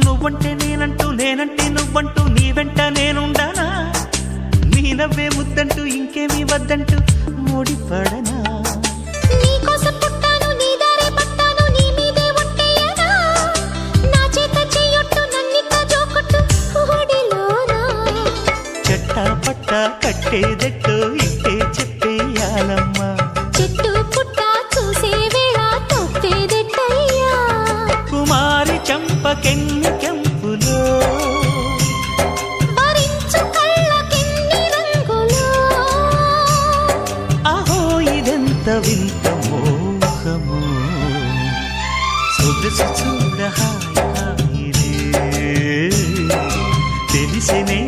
నువ్వంటే నేనంటూ నేనంటే నువ్వంటూ నీ వెంట నేనుండానా నీ నవ్వే ముద్దంటూ ఇంకేమీ వద్దంటూ ముడిపడనా నీకోసం పుట్టాను నీ దారే పట్టాను నీ మీదే ఒట్టేయనా నా చేత చెయ్యొట్టు నన్నిక జోకొట్టు ఓడిలోనా చెట్టా పట్టా కట్టేదెట్టో ఇట్టే చెప్పేయాలమ్మా చెట్టు పుట్ట చూసే వేళ తప్పేదెట్టయ్యా కుమారి చంపకెన్ని కెంపులో భరించు కళ్ళకెన్ని రంగులో అహో ఇదెంత వింత మోహము సొగసు చూడ హాయి హాయిరే తెలిసినే